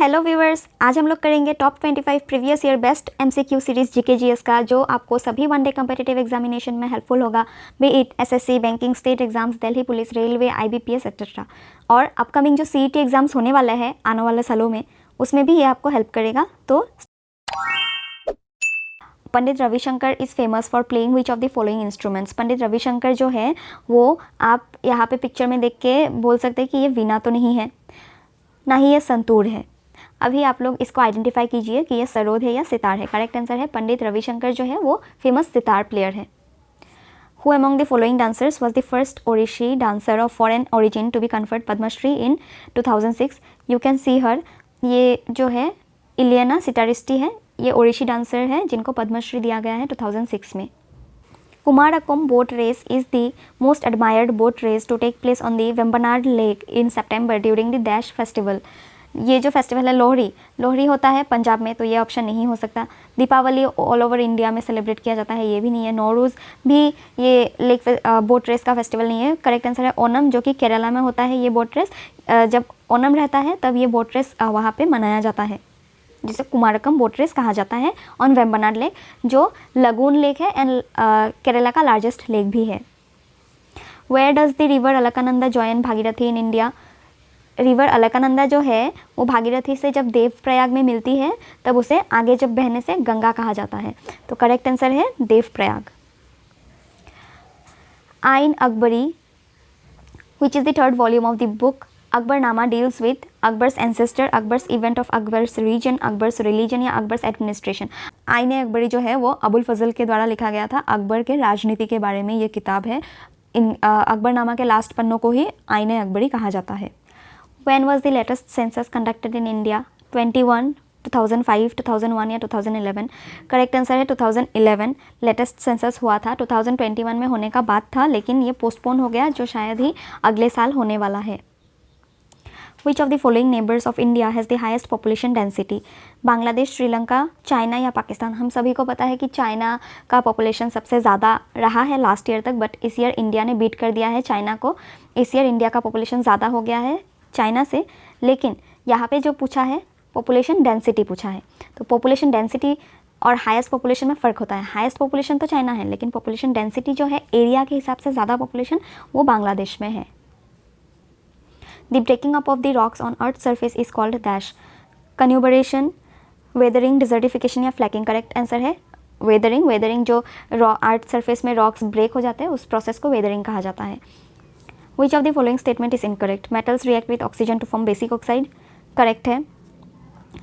Hello viewers, आज हम लोग करेंगे top 25 previous year best MCQ series GK GS का, जो आपको सभी वनडे कम्पिटिटिव एग्जामिनेशन में हेल्पफुल होगा, B it SSC, banking, state exams, Delhi police, railway, IBPS etcetera. और अपकमिंग जो सीईटी एग्जाम्स होने वाला है आने वाले सालों में, उसमें भी ये आपको हेल्प करेगा। तो Pandit Ravishankar is famous for playing which of the following instruments. Pandit Ravishankar जो है वो आप यहाँ पे पिक्चर में देख के बोल सकते हैं कि ये वीणा तो नहीं है, ना ही ये संतूर है। अभी आप लोग इसको आइडेंटिफाई कीजिए कि ये सरोद है या सितार है। करेक्ट आंसर है पंडित रविशंकर जो है वो फेमस सितार प्लेयर है। Who among the following dancers was the first Odissi dancer of foreign origin to be conferred Padmashri in 2006? You can see her. ये जो है इलियाना सितारिस्टी है, ये ओडिशी डांसर है जिनको पद्मश्री दिया गया है 2006 में। Kumarakom boat race is the most admired boat race to take place on the Vembanad lake in September during the dash festival. ये जो फेस्टिवल है लोहड़ी होता है पंजाब में, तो ये ऑप्शन नहीं हो सकता। दीपावली ऑल ओवर इंडिया में सेलिब्रेट किया जाता है, ये भी नहीं है। नौरूज़ भी ये लेक बोट रेस का फेस्टिवल नहीं है। करेक्ट आंसर है ओनम, जो कि केरला में होता है। ये बोट रेस जब ओनम रहता है तब ये बोट रेस वहाँ पे मनाया जाता है, जिसे कुमारकम बोट रेस कहा जाता है ऑन वेम्बनाड लेक, जो लगून लेक है एंड केरला का लार्जेस्ट लेक भी है। Where does the river Alaknanda join Bhagirathi in India? River Alaknanda जो है वो भागीरथी से जब देवप्रयाग में मिलती है तब उसे आगे जब बहने से गंगा कहा जाता है। तो करेक्ट आंसर है Devprayag. Ain Akbari which is the third volume of the book Akbarnama deals with Akbar's ancestor, Akbar's event of Akbar's region, Akbar's religion या अकबर्स एडमिनिस्ट्रेशन। आइन अकबरी जो है वो अबुल फजल के द्वारा लिखा गया था। अकबर के राजनीति के बारे में ये किताब है। इन अकबरनामा के लास्ट पन्नों को ही आइन अकबरी कहा जाता है। When was the latest census conducted in India? 21, 2005, 2001 या 2011? करेक्ट आंसर है 2011 लेटेस्ट सेंसस हुआ था। 2021 में होने का बात था, लेकिन ये पोस्टपोन हो गया, जो शायद ही अगले साल होने वाला है। Which of the following neighbors of India has the highest population density? Bangladesh, Sri Lanka, China या पाकिस्तान? हम सभी को पता है कि चाइना का पॉपुलेशन सबसे ज़्यादा रहा है लास्ट ईयर तक, बट इस ईयर इंडिया ने बीट कर दिया है चाइना को। इस ईयर इंडिया का पॉपुलेशन ज़्यादा हो गया है चाइना से, लेकिन यहाँ पे जो पूछा है पॉपुलेशन डेंसिटी पूछा है। तो पॉपुलेशन डेंसिटी और हाईएस्ट पॉपुलेशन में फ़र्क होता है। हाईएस्ट पॉपुलेशन तो चाइना है, लेकिन पॉपुलेशन डेंसिटी जो है एरिया के हिसाब से ज़्यादा पॉपुलेशन वो बांग्लादेश में है। The breaking up of the rocks on earth surface is called dash? कन्यूबरेशन, वेदरिंग, डिजर्टिफिकेशन या फ्लैकिंग? करेक्ट आंसर है वेदरिंग। वेदरिंग जो अर्थ सर्फेस में रॉक्स ब्रेक हो जाते हैं उस प्रोसेस को वेदरिंग कहा जाता है। Which of the following statement is incorrect? Metals react with oxygen to form basic oxide? Correct है।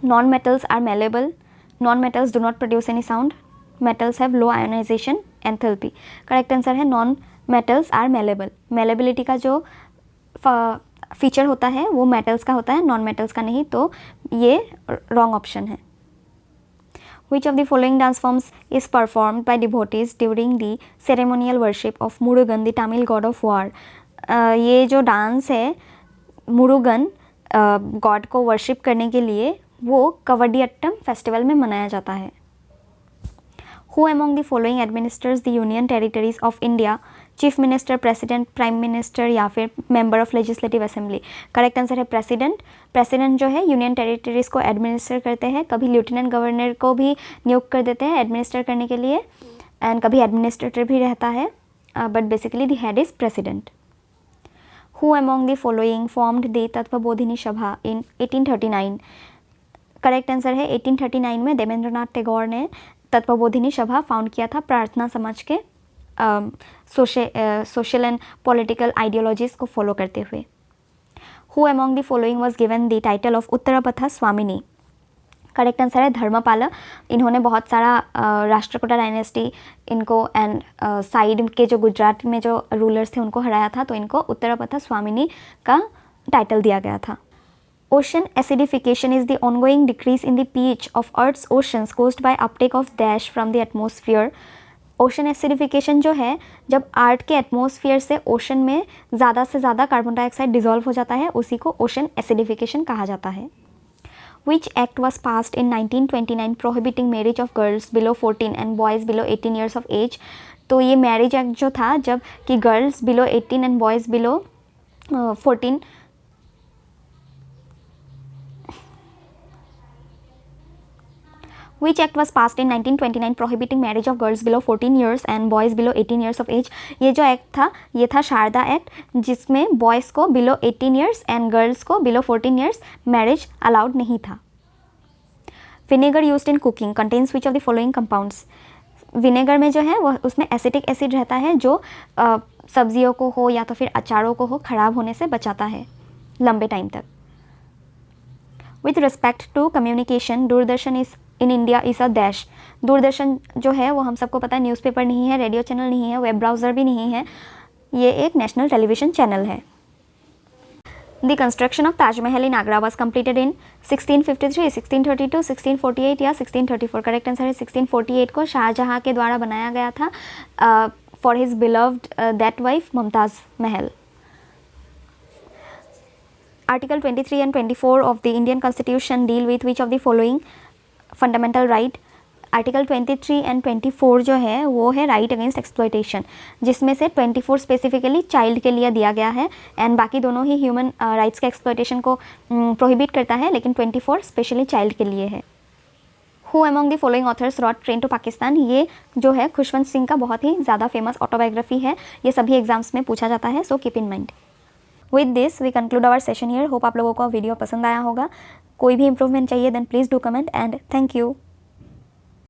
Non-metals are malleable. Non-metals do not produce any sound. Metals have low ionization enthalpy. Correct answer है non-metals are malleable. Malleability का जो feature होता है वो metals का होता है, non-metals का नहीं, तो ये wrong option है। Which of the following dance forms is performed by devotees during the ceremonial worship of Murugan, the Tamil god of war? ये जो डांस है मुरुगन गॉड को वर्शिप करने के लिए वो कवडियट्टम फेस्टिवल में मनाया जाता है। Who among the following administers the union territories of India? Chief minister, president, prime minister या फिर member of legislative assembly? Correct answer है प्रेसिडेंट। प्रेसिडेंट जो है यूनियन टेरिटरीज को एडमिनिस्टर करते हैं। कभी लेफ्टिनेंट गवर्नर को भी नियुक्त कर देते हैं एडमिनिस्टर करने के लिए, एंड कभी एडमिनिस्ट्रेटर भी रहता है, but basically the head is president. Who among the following formed the Tattvabodhini सभा in 1839? करेक्ट आंसर है 1839 में देवेंद्रनाथ टैगोर ने तत्वबोधिनी सभा फाउंड किया था, प्रार्थना समाज के सोशल एंड पॉलिटिकल आइडियोलॉजीज़ को फॉलो करते हुए। Who among the following was given the title of उत्तरपथा स्वामिनी? करेक्ट आंसर है धर्मपाला। इन्होंने बहुत सारा राष्ट्रकूटा डायनेस्टी इनको एंड साइड के जो गुजरात में जो रूलर्स थे उनको हराया था, तो इनको उत्तरपथा स्वामिनी का टाइटल दिया गया था। Ocean acidification is the ongoing decrease in the pH of Earth's oceans caused by uptake of dash from the atmosphere? Ocean acidification जो है जब अर्थ के एटमॉस्फेयर से ओशन में ज़्यादा से ज़्यादा कार्बन डाइऑक्साइड डिजॉल्व हो जाता है, उसी को ओशन एसिडिफिकेशन कहा जाता है। Which act was passed in 1929 prohibiting marriage of girls below 14 and boys below 18 years of age? तो ये मैरिज एक्ट जो था जब कि girls below 18 and boys below 14 Which act was passed in 1929 prohibiting marriage of girls below 14 years and boys below 18 years of age? ये जो act था ये था शारदा एक्ट, जिसमें बॉयज़ को बिलो 18 ईयर्स एंड गर्ल्स को बिलो 14 ईयर्स मैरिज अलाउड नहीं था. Vinegar used in cooking contains which of the following compounds? Vinegar में जो है वो उसमें एसिटिक एसिड रहता है जो सब्जियों को हो या तो फिर अचारों को हो ख़राब होने से बचाता है लंबे टाइम तक. With respect to communication Doordarshan is in India is a dash. Doordarshan जो है वो हम सबको पता है न्यूज़पेपर नहीं है, रेडियो चैनल नहीं है, वेब ब्राउज़र भी नहीं है, ये एक नेशनल टेलीविज़न चैनल है. The construction of Taj Mahal in Agra was completed in 1653, 1632, 1648 या 1634. करेक्ट आंसर है 1648 को शाहजहाँ के द्वारा बनाया गया था for his beloved that wife Mumtaz Mahal. Article 23 and 24 of the Indian Constitution deal with which of the following fundamental right? Article 23 and 24 जो है वो है राइट अगेंस्ट एक्सप्लॉयटेशन, जिसमें से 24 स्पेसिफिकली चाइल्ड के लिए दिया गया है एंड बाकी दोनों ही ह्यूमन राइट्स के एक्सप्लॉयटेशन को प्रोहिबिट करता है, लेकिन 24 स्पेशली चाइल्ड के लिए है. Who among the following authors wrote train to Pakistan? ये जो है खुशवंत सिंह का बहुत ही ज़्यादा फेमस ऑटोबायोग्राफी है, ये सभी एग्जाम्स में पूछा जाता है, so keep in mind. With this we conclude our session here. Hope आप लोगों को वीडियो पसंद आया होगा. कोई भी इंप्रूवमेंट चाहिए then please do comment and thank you.